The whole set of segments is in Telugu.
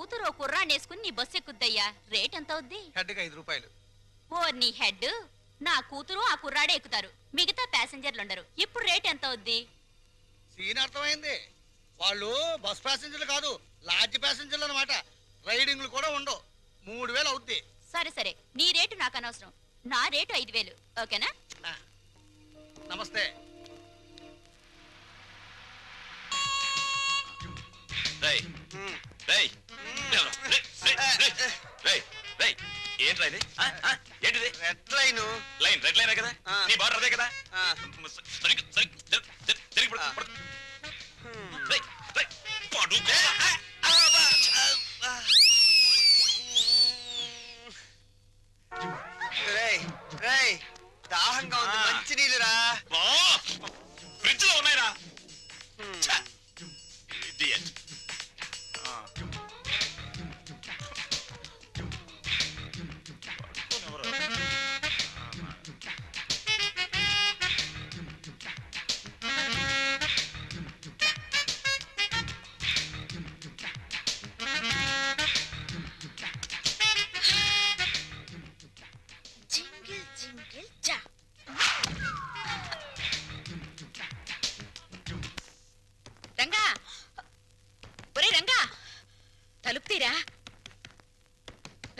కూతురు ఓ కుర్రాన్ని వేసుకుని నీ బస్సు ఎక్కుద్దయ్యా. రేట్ ఎంత అవుద్ది? హెడ్కి 5 రూపాయలు. ఓ నీ హెడ్, నా కూతురు ఆ కుర్రాడే ఎక్కుతారు, మిగతా ప్యాసింజర్లు ఉండరు. ఇప్పుడు రేట్ ఎంత అవుద్ది? సీన్ అర్థమైంది. వాళ్ళు బస్ ప్యాసింజర్లు కాదు, లాడ్జ్ ప్యాసింజర్లు అనమాట. రైడింగ్లు కూడా ఉండవు. 3000 అవుద్ది. సరే సరే, నీ రేటు నాకు అనవసరం. నా రేటు 5000. ఓకేనా? నమస్తే. ఏంట్రా ఇది? ఏంటిది? Red line. రెడ్ లైన్ కదా? నీ బార్డర్ అదే కదా? దాహంగా ఉంది, మంచి నీళ్ళురా. ఫ్రిడ్జ్ లో ఉన్నాయిరా. రంగా, ఒరే రంగా, తలుపు తీరా.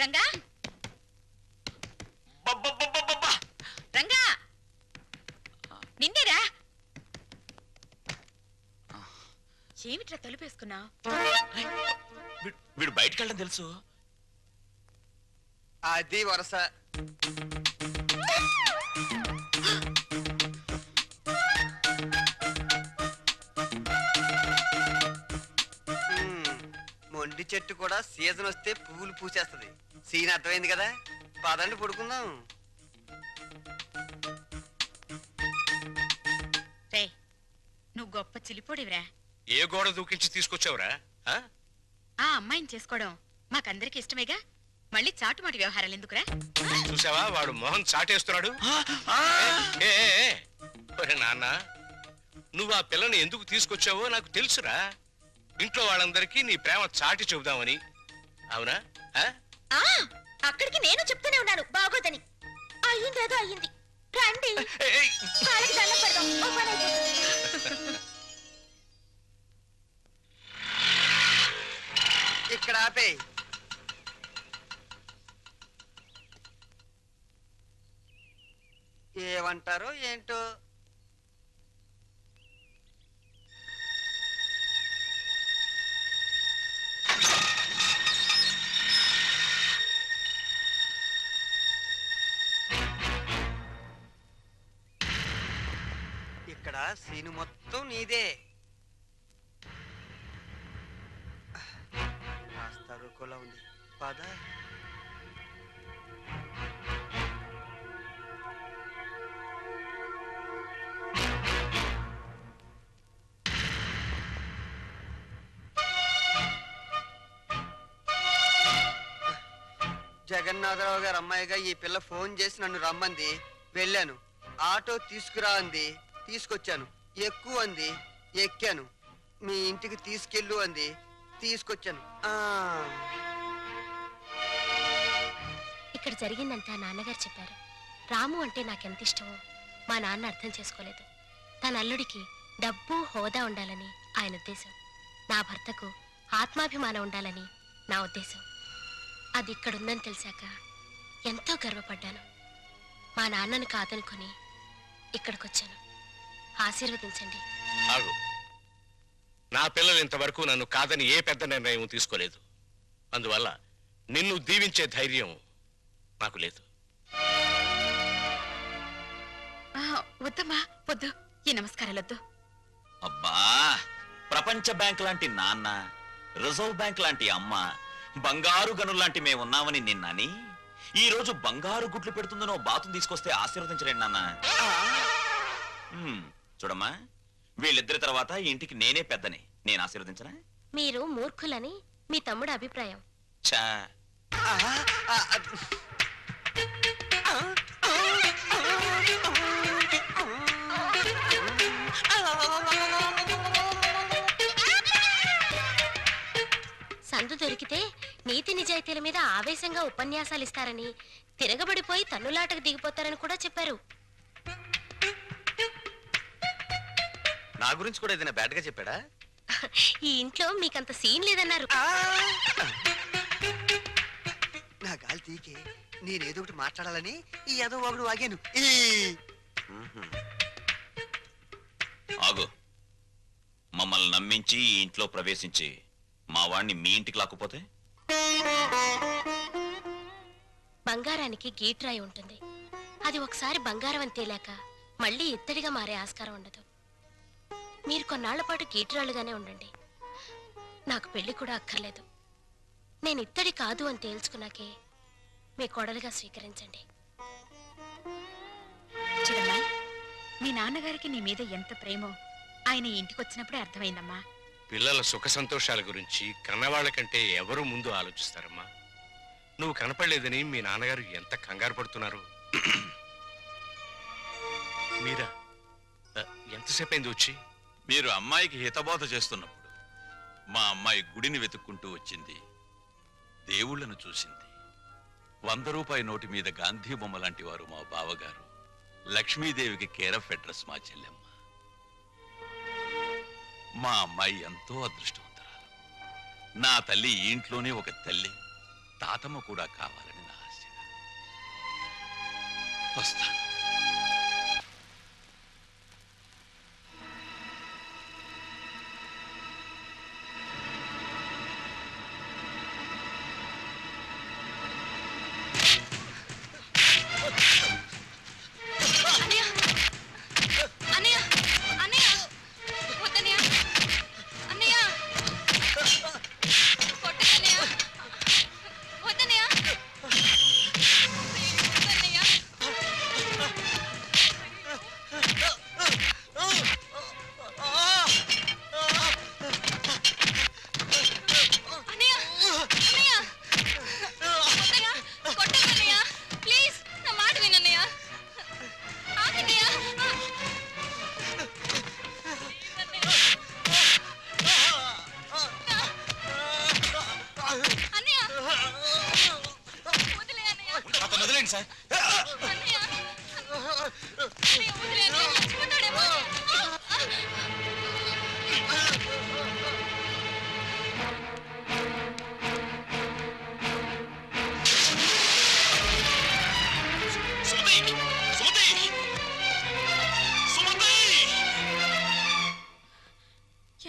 రంగా, రంగా, నిన్నేరా. ఏమిట్రా తలుపేసుకున్నావు? వీడు బయటకు వెళ్ళడం తెలుసు. అది వరస. మొండి చెట్టు కూడా సీజన్ వస్తే పువ్వులు పూసేస్తుంది. సీన్ అర్థమైంది కదా? పదండి పడుకుందాం. రే, నువ్వు గొప్ప చిలిపోడివిరా. ఏ గోడ దూకించి తీసుకొచ్చావురా? ఆ అమ్మాయిని చేసుకోవడం మాకందరికి ఇష్టమేగా, మళ్ళీ చాటుమాటి వ్యవహారాలు ఎందుకురా? చూసావా, వాడు మొహం చాటేస్తున్నాడు. నాన్న, నువ్వు ఆ పిల్లని ఎందుకు తీసుకొచ్చావో నాకు తెలుసురా. ఇంట్లో వాళ్ళందరికీ నీ ప్రేమ చాటి చెబుదామని. అవునా? అక్కడికి నేను చెప్తూనే ఉన్నాను బాగోదని. అయ్యిందేదో అయ్యింది, రండి కాళ్ళకి దండం పెడదాం. ఓ పని అయిపోతుంది. ఇక్కడ ఆపే. ఏమంటారో ఏంటో. ఇక్కడ సీను మొత్తం నీదే. కాస్త రుకోలా ఉంది. పద. జగన్నాథరావు గారు అమ్మాయిగా ఈ పిల్ల ఫోన్ చేసి నన్ను రమ్మంది. వెళ్ళాను. ఆటో తీసుకురా అంది, తీసుకొచ్చాను. ఎక్కువ అంది, ఎక్కాను. మీ ఇంటికి తీసుకెళ్ళు అంది, తీసుకొచ్చాను. ఇక్కడ జరిగిందంతా నాన్నగారు చెప్పారు. రాము అంటే నాకెంత ఇష్టమో మా నాన్న అర్థం చేసుకోలేదు. తన అల్లుడికి డబ్బు హోదా ఉండాలని ఆయన ఉద్దేశం. నా భర్తకు ఆత్మాభిమానం ఉండాలని నా ఉద్దేశం. అది ఇక్కడుందని తెలిసాక ఎంతో గర్వపడ్డాను. మా నాన్నను కాదనుకొని ఇక్కడికొచ్చాను. ఆశీర్వదించండి. ఆగు. నా పిల్లలు ఇంతవరకు నన్ను కాదని ఏ పెద్ద నిర్ణయం తీసుకోలేదు. అందువల్ల నిన్ను దీవించే ధైర్యం నాకు లేదు. వద్దమ్మా, వద్దు. ఈ నమస్కారాలొద్దు. అబ్బా, ప్రపంచ బ్యాంక్ లాంటి నాన్న, రిజర్వ్ బ్యాంక్ లాంటి అమ్మ, బంగారు గనుల్లాంటి మేమున్నామని నిన్నని ఈ రోజు బంగారు గుడ్లు పెడుతుందనో బాతును తీసుకొస్తే ఆశీర్వదించలేండి నాన్న. చూడమ్మా, వీళ్ళిద్దరి తర్వాత ఇంటికి నేనే పెద్దని. నేను ఆశీర్వదించనా? మీరు మూర్ఖులని మీ తమ్ముడు అభిప్రాయం. చా సందు దొరికితే నీతి నిజాయితీల మీద ఆవేశంగా ఉపన్యాసాలు ఇస్తారని, తిరగబడిపోయి తన్నులాటకు దిగిపోతారని కూడా చెప్పారు. నా గురించి కూడా ఏదైనా బ్యాడ్ గా చెప్పాడా? ఈ ఇంట్లో మీకంత సీన్ లేదన్నారు. నా గాలి తీకే నేనేదో ఒకటి మాట్లాడాలని ఈ ఏదో ఒకడు వాగాను. ఆగు. మమ్మల్ని నమ్మించి ఈ ఇంట్లో ప్రవేశించి మా వాణ్ణి మీ ఇంటికి లాక్కుపోతే? బంగారానికి గీట్రాయి ఉంటుంది. అది ఒకసారి బంగారం అని తేలాక మళ్ళీ ఇత్తడిగా మారే ఆస్కారం ఉండదు. మీరు కొన్నాళ్ల పాటు గీట్రాళ్ళుగానే ఉండండి. నాకు పెళ్లి కూడా అక్కర్లేదు. నేను ఇత్తడి కాదు అని తేల్చుకున్నాకే మీ కోడలుగా స్వీకరించండి. చూడమ్మాయి, మీ నాన్నగారికి నీ మీద ఎంత ప్రేమో ఆయన ఇంటికి వచ్చినప్పుడే అర్థమైందమ్మా. పిల్లల సుఖ సంతోషాల గురించి కన్నవాళ్ల కంటే ఎవరు ముందు ఆలోచిస్తారమ్మా? నువ్వు కనపడలేదని మీ నాన్నగారు ఎంత కంగారు పడుతున్నారు. మీరా ఎంతసేపు అయింది వచ్చి? మీరు అమ్మాయికి హితబోధ చేస్తున్నప్పుడు మా అమ్మాయి గుడిని వెతుక్కుంటూ వచ్చింది, దేవుళ్లను చూసింది. 100 రూపాయి నోటి మీద గాంధీ బొమ్మ లాంటి వారు మా బావగారు. లక్ష్మీదేవికి కేర్ ఆఫ్ అడ్రస్ మా చెల్లెమ్మ. మా అమ్మాయి ఎంతో అదృష్టవంతురాలు. నా తల్లి ఈ ఇంట్లోనే ఒక తల్లి, తాతమ్మ కూడా కావాలని నా ఆశ. వస్తా.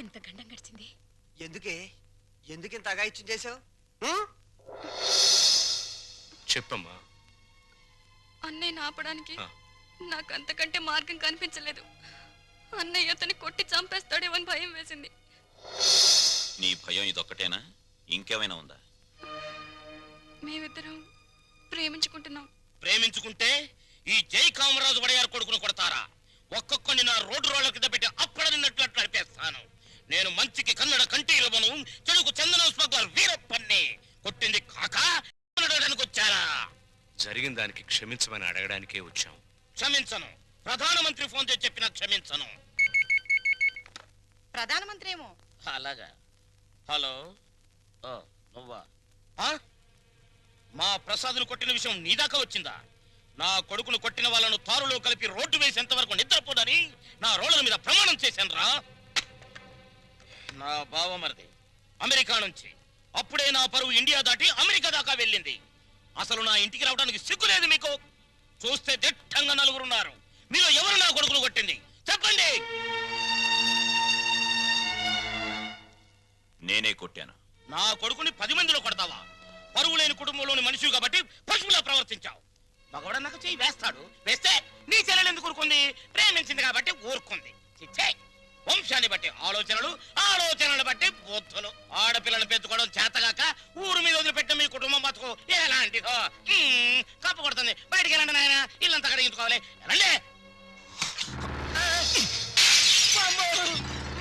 ఎంత గండం గడిచింది. ఎందుకింత అగాయిత్యం చేసావు? చెప్పమ్మా. అన్నయ్యని ఆపడానికి నాకు అంతకంటే మార్గం కనిపించలేదు. అన్నయ్య అతన్ని కొట్టి చంపేస్తాడేమో అని భయం వేసింది. నీ భయం ఇదొక్కటేనా? ఇంకేమైనా ఉందా? మేమిద్దరం ప్రేమించుకుంటున్నాం. ప్రేమించుకుంటే ఈ జై కామరాజు వడయారు కొడుకును కొడతారా? ఒక్కొక్కని నా రోడ్డు రోడ్ల కింద పెట్టి అప్పడనిన్నట్లు నడిపేస్తాను. నేను మంచికి కన్నడ కంటి ఇవ్వను, చెడుకు చందనం స్మగ్లర్ వీరప్పన్ని. కొట్టింది కాక వచ్చారా? జరిగిన దానికి క్షమించమని అడగడానికే వచ్చాం. క్షమించను. ప్రధానమంత్రి ఫోన్ చేసి చెప్పినా క్షమించను. ప్రధానమంత్రి ఏమో. అలాగా. హలో, నువ్వా? మా ప్రసాద్ను కొట్టిన విషయం నీ దాకా వచ్చిందా? నా కొడుకును కొట్టిన వాళ్ళను తారులో కలిపి రోడ్డు వేసేంత వరకు నిద్రపోదని నా రోడ్ల మీద ప్రమాణం చేశాను రా. నా బావమరిది అమెరికా నుంచి. అప్పుడే నా పరువు ఇండియా దాటి అమెరికా దాకా వెళ్ళింది. అసలు నా ఇంటికి రావడానికి సిగ్గులేదు మీకు? చూస్తే దిట్టంగా నలుగురున్నారు. మీరు ఎవరు నా కొడుకును కొట్టింది చెప్పండి. నేనే కొట్టాను. నా కొడుకుని 10 మందిలో కొడతావా? పరువు లేని కుటుంబంలోని మనిషి కాబట్టి పశువులా ప్రవర్తించావు. మగవాడ నాకు చెయ్యి వేస్తాడు. వేస్తే నీ చెల్లెలు ఎందుకు ఊరుకుంది? ప్రేమించింది కాబట్టి ఊరుకుంది. వంశాన్ని బట్టి ఆలోచనలు, ఆలోచనలు బట్టి బుద్ధులు. ఆడపిల్లను పెంచుకోవడం చేతగాక ఊరు మీద వదిలిపెట్టిన మీ కుటుంబం బతుకు ఎలాంటిదో. కప్పు కొడుతుంది. బయటికి వెళ్ళండి నాయన, ఇల్లంతా కడిగించుకోవాలి. వెళ్ళండి.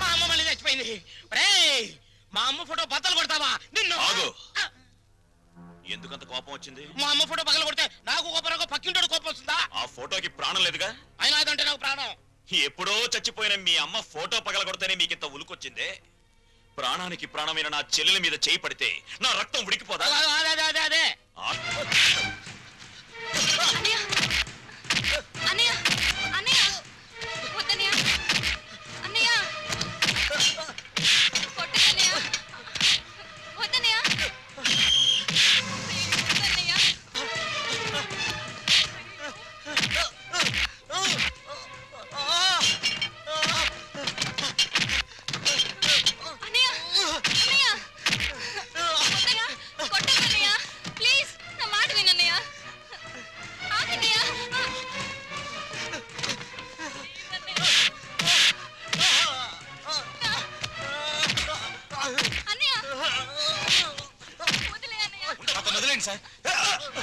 మా అమ్మ మళ్ళీ చచ్చిపోయింది. మా అమ్మ ఫోటో బద్దలు కొడతావా నిన్ను? ఎందుకంత కోపం వచ్చింది? మా అమ్మ ఫోటో పగల కొడితే నాకు కోపం, పక్కింటోడు కోపం వస్తుందా? ఆ ఫోటోకి ప్రాణం లేదుగా. అయినా అదంటే నాకు ప్రాణం. ఎప్పుడో చచ్చిపోయిన మీ అమ్మ ఫోటో పగలగొడితేనే మీకింత ఉలుకొచ్చిందే. ప్రాణానికి ప్రాణమైన నా చెల్లెల మీద చేయి పడితే నా రక్తం ఉడికిపోదా? అదే అన్నయ్య అన్నయ్య అన్నయ్య వద్దన్నయ్య అన్నయ్య కొట్టన్నయ్య వద్దన్నయ్య వద్దన్నయ్య అన్నయ్య అన్నయ్య వద్దన్నయ్య కొట్టన్నయ్య ప్లీజ్ నా మాట వినన్నయ్య ఆగన్నయ్య అన్నయ్య వదిలే అన్నయ్య అతను వదిలేండి సార్.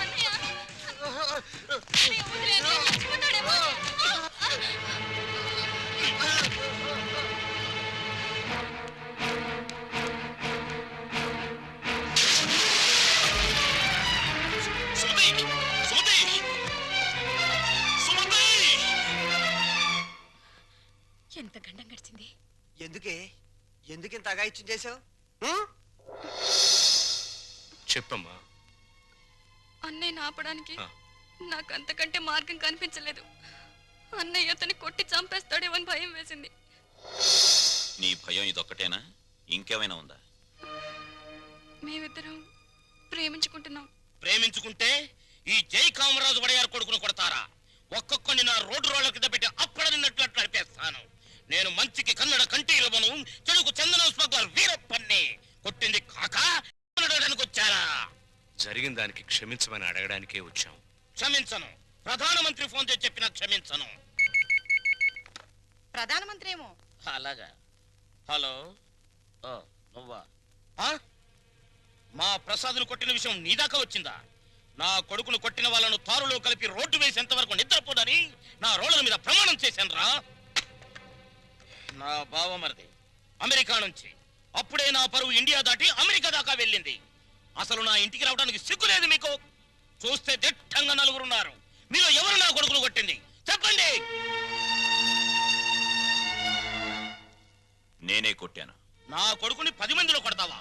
అన్నయ్య అన్నయ్య వదిలే అన్నయ్య చచ్చిపోతాడేమో సుమతి! సుమతి! సుమతి! ఎంత గండం గడిచింది ఎందుకింత అగాయిత్యం చేసావు? చెప్పమ్మా. అన్నయ్యని ఆపడానికి ఆ. నాకు అంతకంటే మార్గం కనిపించలేదు. అన్నయ్య అతన్ని కొట్టి చంపేస్తాడేమో అని భయం వేసింది. నీ భయం ఇదొక్కటేనా? ఇంకేమైనా ఉందా? మేమిద్దరం ప్రేమించుకుంటున్నాం. ప్రేమించుకుంటే ఈ జై కామరాజు వడయారు కొడుకును కొడతారా? ఒక్కొక్కడిని నా రోడ్డు రోడ్ల కింద పెట్టి అప్పడనిన్నట్లు నడిపేస్తాను. నేను మంచికి కన్నడ కంటీలవను, చెడుకు చందనం స్మగ్లర్ వీరప్పన్ని. కొట్టింది కాక అడగడానికి వచ్చారా? జరిగిన దానికి క్షమించమని అడగడానికే వచ్చాం. క్షమించను. ప్రధానమంత్రి ఫోన్ చేసి చెప్పినా క్షమించను. ప్రధానమంత్రి ఏమో. అలాగా. హలో. ఓ, నువ్వా? ఆ? మా ప్రసాద్ను కొట్టిన విషయం నీ దాకా వచ్చిందా? నా కొడుకును కొట్టిన వాళ్ళను తారులో కలిపి రోడ్డు వేసేంత వరకు నిద్రపోదని నా రోడ్ల మీద ప్రమాణం చేశాను రా. నా బావమరిది అమెరికా నుంచి అప్పుడే నా పరువు ఇండియా దాటి అమెరికా దాకా వెళ్ళింది. అసలు నా ఇంటికి రావడానికి సిగ్గులేదు మీకు? చూస్తే దిట్టంగా నలుగురున్నారు. మీలో ఎవరు నా కొడుకును కొట్టింది చెప్పండి. నేనే కొట్టాను. నా కొడుకుని 10 మందిలో కొడతావా?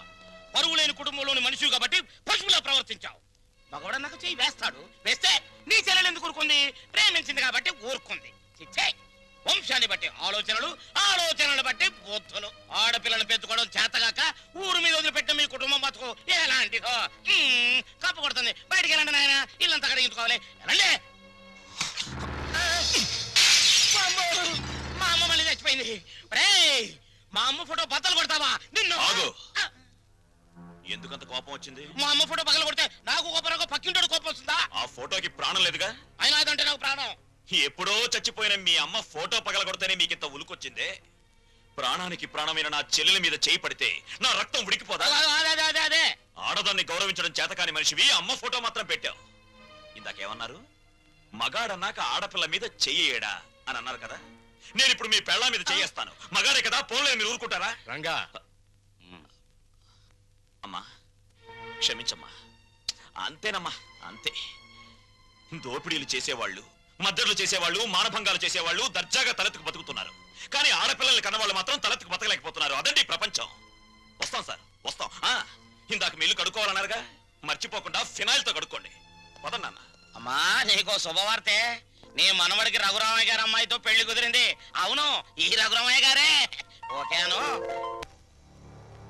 పరువు లేని కుటుంబంలోని మనిషి కాబట్టి పశువులా ప్రవర్తించావు. మగవాడు నాకు చెయ్యి వేస్తాడు. వేస్తే నీ చెల్లెలు ఎందుకు ఊరుకుంది? ప్రేమించింది కాబట్టి ఊరుకుంది. చిచ్చే! వంశాన్ని బట్టి ఆలోచనలు, ఆలోచనలు బట్టి బుద్ధులు. ఆడపిల్లను పెంచుకోవడం చేతగాక ఊరు మీద వదిలిపెట్టిన మీ కుటుంబం బతుకు ఎలాంటిదో. కప్పు కొడుతుంది. బయటికి వెళ్ళండి నాయన, ఇల్లంతా కడిగించుకోవాలి. వెళ్ళండి. మా అమ్మ మళ్ళీ చచ్చిపోయింది. మా అమ్మ ఫోటో బద్దలు కొడతావా? నిన్ను ఆగు. ఎందుకంత కోపం వచ్చింది? మా అమ్మ ఫోటో పగల కొడితే నాకు కోపం, పక్కింటోడు కోపం వస్తుందా? ఆ ఫోటోకి ప్రాణం లేదుగా. అయినా అదంటే నాకు ప్రాణం. ఎప్పుడో చచ్చిపోయిన మీ అమ్మ ఫోటో పగలగొడితేనే మీకింత ఉలుకొచ్చిందే? ప్రాణానికి ప్రాణమైన నా చెల్లెల మీద చేయి పడితే నా రక్తం ఉడికిపోదా? అదే ఆడదాన్ని గౌరవించడం చేతకాని మనిషివి అమ్మ ఫోటో మాత్రం పెట్టావు. ఇందాకేమన్నారు? మగాడన్నాక ఆడపిల్ల మీద చెయ్యేడా అని అన్నారు కదా. నేను ఇప్పుడు మీ పెళ్ళ మీద చెయ్యేస్తాను. మగాడే కదా, పోలే మీరు ఊరుకుంటారా? రంగా, అమ్మా క్షమించమ్మా. అంతేనమ్మా, అంతే. దోపిడీలు చేసేవాళ్ళు, మద్దతులు చేసేవాళ్ళు, మానభంగాలు చేసేవాళ్ళు దర్జాగా తలెత్తుకు బతుకుతున్నారు. కానీ ఆడపిల్లల్ని కన్నవాళ్ళు మాత్రం తలెత్తుకు బతకలేకపోతున్నారు. అదండి ప్రపంచం. వస్తాం సార్, వస్తాం. ఇందాక మీ ఇల్లు కడుక్కోవాలన్నారుగా, మర్చిపోకుండా ఫినాయిల్తో కడుక్కోండి. పదన్నా. అమ్మా, నీకో శుభవార్తే. నీ మనవడికి రఘురామయ్య గారి అమ్మాయితో పెళ్లి కుదిరింది. అవును, ఈ రఘురామయ్య గారే. ఓకేను.